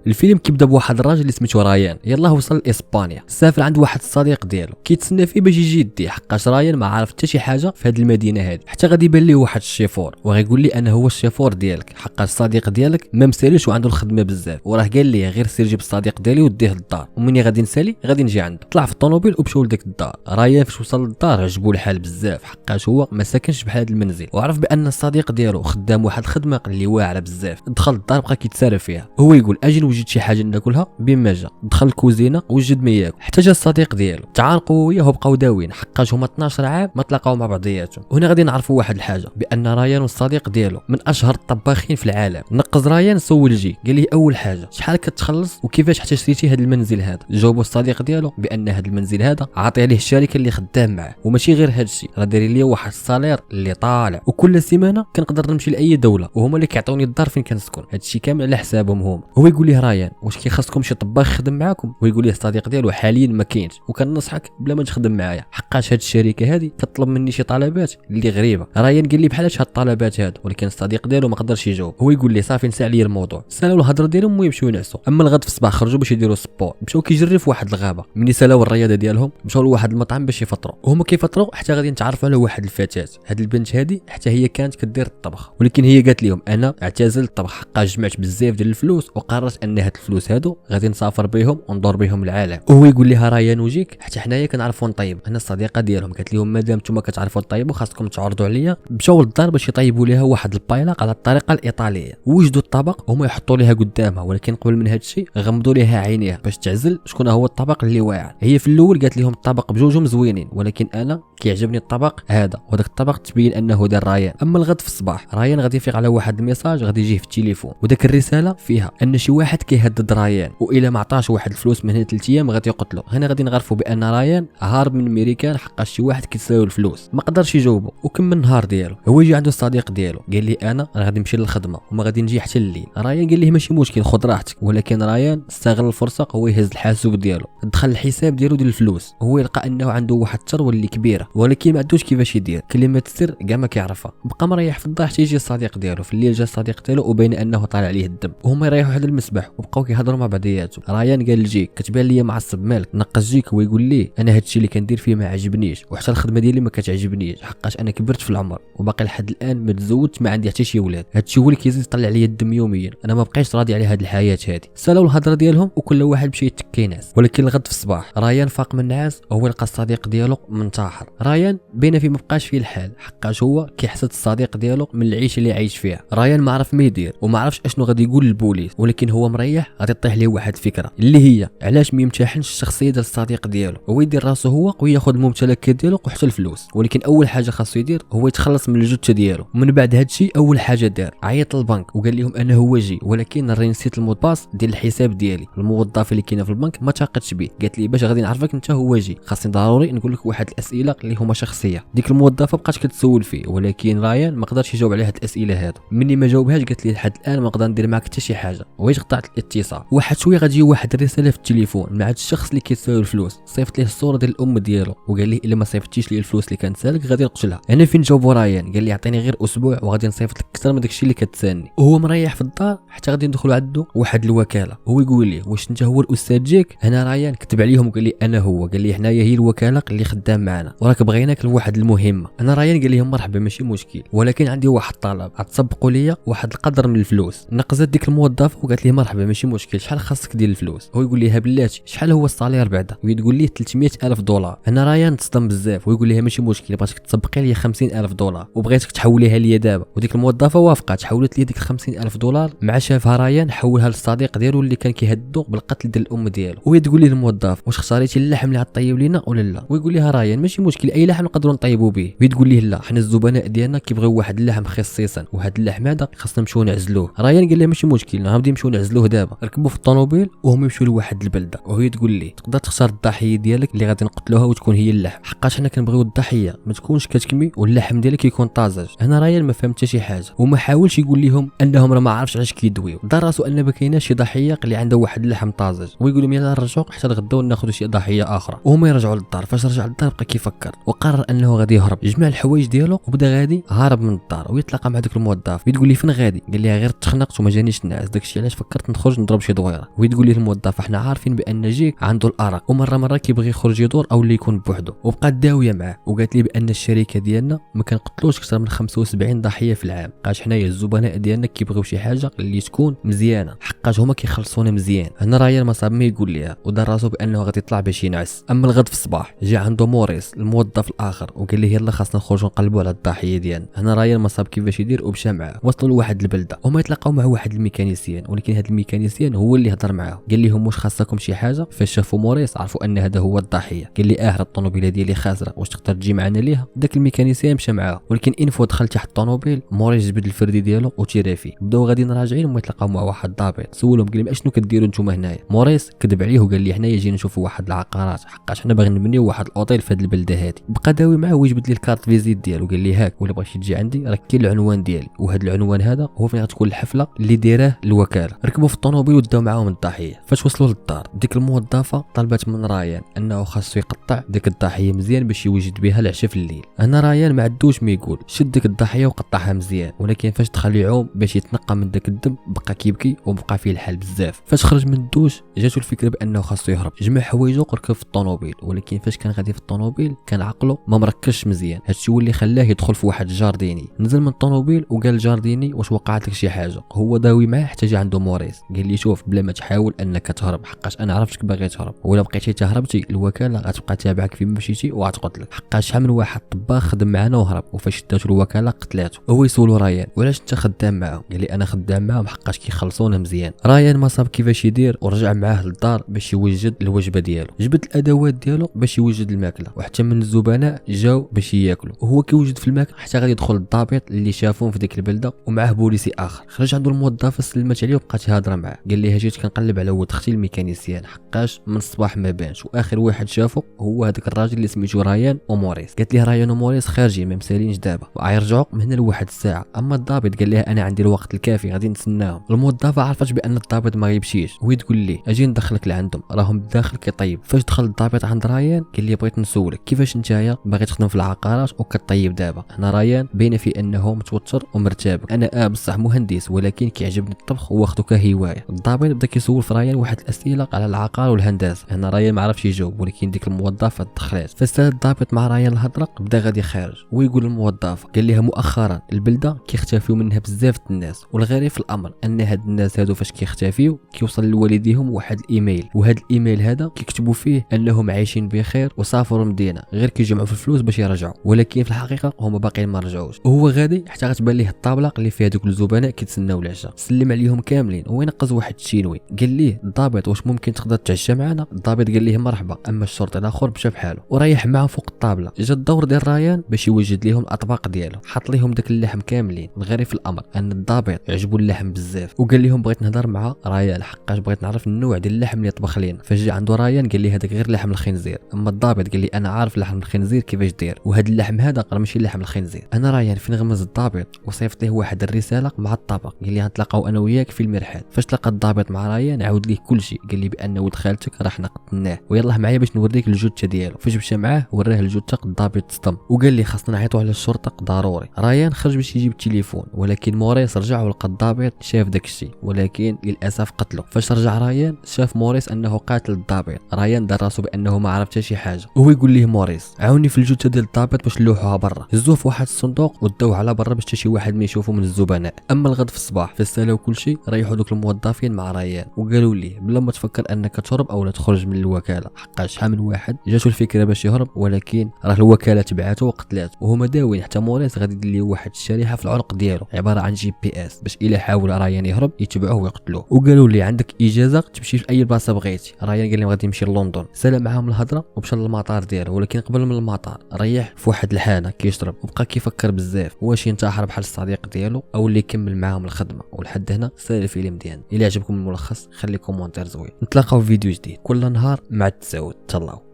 الفيلم كيبدا بواحد الراجل اللي سميتو رايان، يلاه وصل لاسبانيا، سافر عند واحد الصديق ديالو كيتسنى فيه باش يجي يديه، حقاش رايان ما عارف حتى شي حاجه في هذه المدينه هذه، حتى غادي يبان ليه واحد الشيفور وغيقول لي انا هو الشيفور ديالك، حقاش الصديق ديالك ما مساليش وعنده الخدمه بزاف، وراه قال لي غير سير جيب الصديق ديالي وديه للدار، ومني غادي نسالي غادي نجي عنده. طلع في الطوموبيل ومشاو لديك الدار. رايان فاش وصل للدار عجبو الحال بزاف، حقاش هو ما ساكنش بحال هذا المنزل، وعرف بان الصديق ديالو خدام واحد الخدمه اللي واعره بزاف. دخل الدار بقى كيتسارى فيها، هو يقول اجي نوجد شي حاجه ناكلها بما جا. دخل الكوزينه وجد ما ياكل، حتى جا الصديق ديالو تعانقوا وياه وبقاو داويين، حقاش هما 12 عام ما تلاقاو مع بعضياتهم. وهنا غادي نعرفوا واحد الحاجه، بان رايان والصديق ديالو من اشهر الطباخين في العالم. نقز رايان سول جي قال لي اول حاجه شحال كتخلص وكيفاش حتى شريتي هذا المنزل هذا. جاوبوا الصديق ديالو بان هذا المنزل هذا عاطي عليه الشركه اللي خدام معاه، وماشي غير هذا الشيء، راه دايرين لي واحد الصالير اللي طالع، وكل سيمانه كنقدر نمشي لاي دوله وهما اللي كيعطوني الدار فين كنسكن، هذا الشيء كامل على حسابهم هما. هو يقول ليه رايان واش كيخصكم شي طباخ يخدم معاكم؟ ويقول ليه الصديق ديالو حاليا ما كاينش، وكنصحك بلا ما تخدم معايا، حقاش هاد الشركه هذه كطلب مني شي طلبات اللي غريبه. رايان قال لي بحالاش هاد الطلبات هادو، ولكن الصديق ديالو ما قدرش يجاوب. هو يقول لي صافي نسى عليا الموضوع، سالوا الهضره ديالهم ويمشيو ينعسوا. اما الغد في الصباح خرجوا باش يديروا سبور، مشاو كيجري في واحد الغابه. ملي سالاو الرياضه ديالهم مشاو لواحد المطعم باش يفطروا، وهما كيفطروا حتى غادي نتعرفوا على واحد الفتاه. هاد البنت هذه حتى هي كانت كدير الطبخ، ولكن هي قالت لهم انا اعتزل الطبخ حقاش جمعت بزاف ديال الفلوس وقررت ان هاد الفلوس هادو غادي نسافر بهم وندور بهم العالم. وهو يقول لها رايان وجيك حتى حنايا كنعرفوا نطيب. انا الصديقه ديالهم قالت لهم مادام نتوما كتعرفوا تطيبوا خاصكم تعرضوا عليا. مشاو للدار باش يطيبوا لها واحد البايلاق على الطريقه الايطاليه، وجدوا الطبق هما يحطوا لها قدامها، ولكن قبل من هذا الشيء غمضوا لها عينيها باش تعزل شكون هو الطبق اللي واعر. هي في الاول قالت لهم الطبق بجوجهم زوينين، ولكن انا كيعجبني الطبق هذا، وهذاك الطبق تبين انه ديال رايان. اما الغد في الصباح رايان غادي يفيق على واحد الميساج غادي يجيه في التليفون، وداك الرساله فيها ان شي واحد كيهدد رايان، والا ما عطاش واحد الفلوس من هنا 3 ايام غادي يقتلو. هنا غادي نعرفوا بان رايان هارب من الميريكان حقاش شي واحد كيساوي الفلوس، ما قدرش يجاوبه وكمل النهار ديالو. هو يجي عنده الصديق ديالو قال لي انا غادي نمشي للخدمه وما غادي نجي حتى الليل. رايان قال ليه ماشي مشكل خذ راحتك، ولكن رايان استغل الفرصه هو يهز الحاسوب ديالو، دخل الحساب ديالو ديال الفلوس. هو يلقى انه عنده واحد الثروه اللي كبيره، ولكن ما عندوش كيفاش يدير، كلمه السر كاع ما كيعرفها. بقى مريح في الدار حتى يجي الصديق ديالو. في الليل جا الصديق ديالو وبين انه طالع عليه الدم، وهما يريحوا على المسبح وبقاو كيهضروا مع بعضياتهم. رايان قال لجيك كتبان لي معصب مالك. نقص جيك ويقول ليه انا هادشي اللي كندير فيه ما عجبنيش، وحتى الخدمه ديالي ما كتعجبنيش حقاش انا كبرت في العمر وباقي لحد الان ما تزوجت، ما عندي حتى شي ولاد. هادشي هو اللي كيزيد يطلع عليا الدم يوميا، انا ما بقيتش راضي على هاد الحياه هادي. سالاو الهضره ديالهم وكل واحد مشى يتكي ناس. ولكن الغد في الصباح رايان فاق من النعاس وهو يلقى الصديق ديالو منتحر. رايان بين في ما بقاش فيه الحال حقاش هو كيحسد الصديق ديالو من العيشه اللي عايش فيها. رايان ما عرف ما يدير وما عرفش اشنو غادي يقول للبوليس، ولكن هو مريح غادي يطيح ليه واحد الفكره اللي هي علاش ما يمتحنش الشخصيه ديال الصديق ديالو، هو يدير راسو هو وياخذ الممتلكات ديالو وحتى الفلوس. ولكن اول حاجه خاصو يدير هو يتخلص من الجثه ديالو. ومن بعد هذا الشيء اول حاجه دار عيط للبنك وقال لهم انا هو جي، ولكن راني نسيت المود باس ديال الحساب ديالي. الموظفه اللي كاينه في البنك ما تاقتش به، قالت لي باش غادي نعرفك انت هو جي خاصني ضروري نقول لك واحد الاسئله اللي هما شخصيه. ديك الموظفه بقات كتسول فيه، ولكن رايان ما قدرش يجاوب على هاد الاسئله هادو. مني ما جاوبهاش قالت لي لحد الان ما نقدر ندير معك حتى شي حاجه، وهي قطعت الاتصال. واحد شويه غادي يجي واحد الرساله في التليفون مع هاد الشخص اللي كيساوي الفلوس، صيفط ليه الصوره ديال الام ديالو وقال ليه الا ما صيفطتيش لي الفلوس اللي كنسالك غادي نقتلها. هنا فين جاوبو رايان قال لي عطيني غير اسبوع وغادي نصيفط لك اكثر من داكشي اللي كتسالني. وهو مريح في الدار حتى غادي ندخلوا عنده واحد الوكاله. هو يقول لي واش انت هو الاستاذ جيك؟ هنا رايان كتب عليهم وقال لي انا هو. قال لي حنايا هي الوكاله اللي خدام معنا وراك بغيناك لواحد المهمه. انا رايان قال لهم مرحبا ماشي مشكل، ولكن عندي واحد الطلب، غتسبقوا لي واحد القدر من الفلوس. نقزت ديك الموظفه وقالت لي مرحبا ماشي مشكل، شحال خاصك ديال الفلوس؟ هو يقول لها بلاتي شحال هو الصالير بعدا؟ وتقول ليه 300,000 دولار. انا رايان تصدم بزاف ويقول لها ماشي مشكل، بغيتك تسبقي لي 50,000 دولار وبغيتك تحوليها لي دابا. وديك الموظفه وافقت، حولت لي ديك 50,000 دولار. مع شافها رايان حولها للصديق ديالو اللي كان كيهددو بالقتل ديال الام ديالو. وهي تقول لي الموظف واش اختاريتي اللحم اللي غطيب لينا ولا لا؟ ويقول لها رايان ماشي مشكل اي لحم نقدروا نطيبوا به. وهي تقول ليه لا حنا الزبناء ديالنا كيبغيو واحد اللحم خصيصا، وهذا اللحم هذا خاصنا نمشيو نعزلوه. رايان قال لها ماشي مشكل غادي نمشيو نعزلوه دابا. ركبوا في الطوموبيل وهم يمشيو لواحد البلده، وهي تقول لي تقدر تختار الضحيه ديالك اللي غادي نقتلوها وتكون هي اللحم، حقاش حنا كنبغيو الضحيه ما تكونش كتكمي واللحم ديالك يكون طازج. هنا رايان ما فهم حتى شي حاجه وما حاولش يقول لهم انهم راه ما عارفش علاش كيدويو، دار راسو ان ما كايناش شي ضحيه اللي عنده واحد اللحم طازج. ويقول لهم يلا نرجعوا حتى نغداو ناخذ شي ضحيه اخرى. وهما يرجعوا للدار. فاش رجع للدار بقى كيفكر الداخل وقرر انه غادي يهرب. جمع الحوايج ديالو وبدا غادي هارب من الدار ويتلاقى مع داك الموظف. تقول لي فين غادي؟ قال لي غير تخنقت وما جانيش النعاس، داكشي علاش فكرت نخرج نضرب شي دويره. وتقول لي الموظف احنا عارفين بان جيك عنده الارق ومره كيبغي يخرج يدور او اللي يكون بوحدو. وبقات داويه معاه وقالت لي بان الشركه ديالنا ما كنقتلوش اكثر من 75 ضحيه في العام، حقاش حنايا الزبناء ديالنا كيبغيو شي حاجه اللي تكون مزيانه، حقاش هما كيخلصونا مزيان. هنا رايان ما صاب ما يقول ليها ودار راسو بانه غادي يطلع باش ينعس. اما الغد في الصباح جا عنده موريس الموظف الاخر وقال ليه يلا خاصنا نخرجوا نقلبوا على الضحيه ديالنا. هنا رايان ما صاب كيفاش يدير ومشى معاه. وصلوا لواحد البلده وما يتلاقاو مع واحد الميكانيسيان، ولكن هذا الميكانيسيان هو اللي هضر معاه قال لهم واش خاصكم شي حاجه. فاش شافوا موريس عرفوا ان هذا هو الضحيه. قال لي الطوموبيله ديالي خاسره واش تقدر تجي معنا ليها؟ داك الميكانيسيان مشى معاه، ولكن انفو دخل تحت الطوموبيل موريس جبد الفردي ديالو وتيرا فيه. بداو غاديين راجعين وما يتلاقاو مع واحد ضابط سولهم قال لهم اشنو كديروا نتوما هنايا؟ موريس كذب عليه وقال لي حنايا جينا نشوفوا واحد العقارات، حقاش حنا باغيين نبنيو واحد الاوتيل في هذه البلده هذه. بقى داوي معاه ويجبد لي الكارت فيزيت ديالو قال لي هاك ولا بغيتي تجي عندي راه كاين العنوان ديالي، وهذا العنوان هذا هو فين غتكون الحفله اللي دايراه الوكاله. ركبوا في الطوموبيل وداو معاهم الضحيه. فاش وصلوا للدار ديك الموظفه طلبت من رايان انه خاصو يقطع ديك الضحيه مزيان باش يوجد بها العشاء في الليل. انا رايان ما عندوش ما يقول، شد ديك الضحيه وقطعها مزيان، ولكن فاش دخل يعوم باش يتنقى من داك الدم بقى كيبكي وبقى فيه الحال بزاف. فاش خرج من الدوش جاتو الفكره بانه خاصو يهرب. جمع حوايجو وركب في الطوموبيل، ولكن فاش كان غادي في الطوموبيل كان عقله ما مركزش مزيان. هادشي هو اللي خلاه يدخل في واحد الجارديني. نزل من الطوموبيل وقال الجارديني واش وقعت لك شي حاجه. هو داوي معاه حتى جا عنده موريس قال لي شوف بلا ما تحاول انك تهرب، حقاش انا عرفتك باغي تهرب، ولا بقيتي تهربتي الوكاله غتبقى تابعك فين مشيتي وغتقتلك، حقاش شحال من واحد طباخ خدم معنا وهرب وفاش داتو الوكاله قتلاته. هو يسولو رايان وعلاش انت خدام معاهم؟ قال لي انا خدام معاهم حقاش كيخلصونا مزيان. رايان ما صاب كيفاش يدير ورجع معاه للدار باش يوجد الوجبه ديالو. جبد الادوات ديالو باش يوجد الماكله، وحتى من الزبناء جاو باش ياكلوا، وهو كيوجد في الماكله حتى غادي يدخل الضابط اللي شافوه في ديك البلده ومعاه بوليسي اخر. خرج عنده الموظفه سلمت عليه وبقات تهضر معاه. قال لي جيت كنقلب على ولد اختي الميكانيسيان حقاش من الصباح ما بانش، واخر واحد شافه هو هذاك الراجل اللي سميتو رايان وموريس. قالت ليه رايان وموريس خارجين ما مسالينش دابا وغيرجعوا من هنا لواحد الساعه. اما الضابط قال لها انا عندي الوقت الكافي غادي نتسناهم. الموظفه عرفت بان الضابط ما غيمشيش وهي تقول ليه اجي ندخلك لعندهم راهم بداخل كيطيب. فاش دخل الضابط عند رايان قال لي بغيت نسولك كيفاش نتايا باغي تخدم في العقارات وكطيب دابا؟ هنا رايان باين في انه متوتر ومرتبك. انا بصح مهندس ولكن كيعجبني الطبخ واخدو كهوايه. الضابط بدا كيسول في رايان واحد الاسئله على العقار والهندسه. هنا رايان ما عرفش يجاوب، ولكن ديك الموظفه دخلت. فاستاد الضابط مع رايان الهضره بدا غادي خارج ويقول للموظفه قال لها مؤخرا البلده كيختفيو منها بزاف الناس، والغريب في الامر ان هاد الناس هادو فاش كيختفيو كيوصل لوالديهم واحد الايميل، وهاد الايميل هذا كيكتبوا فيه انهم عايشين بخير وسافروا المدينه غير كيجمعوا في الفلوس باش يرجعوا، ولكن في الحقيقه هما باقيين ما رجعوش. وهو غادي حتى غتبان ليه الطابله اللي فيها دوك الزبناء كيتسناو العشاء. سلم عليهم كاملين وينقز واحد الشينوي قال ليه الضابط واش ممكن تقدر تعشى معنا؟ الضابط قال ليه مرحبا. اما الشرطي الاخر مشى بحاله وريح معاهم فوق الطابله. جا الدور ديال رايان باش يوجد لهم الاطباق ديالو، حط لهم داك اللحم كاملين. الغريب في الامر ان الضابط عجبو اللحم بزاف وقال لهم بغيت نهضر مع رايان حقاش بغيت نعرف النوع ديال اللحم اللي طبخ لينا. فاش جا عنده رايان قال لي هذاك غير لحم الخنزير. اما الضابط قال لي انا عارف لحم الخنزير كيفاش داير، وهذا اللحم هذا راه ماشي لحم الخنزير. انا رايان فين غمز الضابط وصيفط ليه واحد الرساله مع الطبق قال لي غنتلاقاو انا وياك في المرحاض. فاش تلاقى الضابط مع رايان عاود ليه كل شيء، قال لي بان ولد خالتك راه حنا قتلناه ويلاه معايا باش نوريك الجثه ديالو. فاش مشى معاه وراه الجثه الضابط تصدم وقال لي خاصنا نعيطوا على الشرطه ضروري. رايان خرج باش يجيب التليفون، ولكن موريس رجع ولقى الضابط شاف داك الشيء، ولكن للاسف قتله. فاش رجع رايان شاف موريس انه قاتل الضابط. رايان دار راسو بانه ما عرف حتى شي حاجه، وهو يقول ليه موريس عاوني في الجثه ديال الضابط باش نلوحوها برا. هزوه في واحد الصندوق وداوه على برا باش حتى شي واحد ما يشوفه من الزبناء. اما الغد في الصباح فسالوا كل شيء ريحوا دوك الموظفين مع رايان وقالوا ليه بلا ما تفكر انك تهرب او لا تخرج من الوكاله، حقاش شحال من واحد جاتو الفكره باش يهرب ولكن راه الوكاله تبعاتو وقتلاته. وهما داوين حتى موريس غادي يدير ليه واحد الشريحه في العنق ديالو عباره عن GPS باش الا حاول رايان يهرب يتبعوه ويقتلوه. وقالوا لي عندك اجازه تمشي في اي بلاصه بغيتي. رايان قال لهم غادي يمشي لندن. سلام معاهم الهضره ومشى للمطار ديالو، ولكن قبل من المطار ريح في واحد الحانه كيشرب وبقى كيفكر بزاف واش ينتحر بحال الصديق ديالو او اللي يكمل معاهم الخدمه. ولحد هنا سال الفيلم ديالنا. الى عجبكم الملخص خلي كومونتير زوين. نتلاقاو في فيديو جديد كل نهار مع التساوت. تهلاو.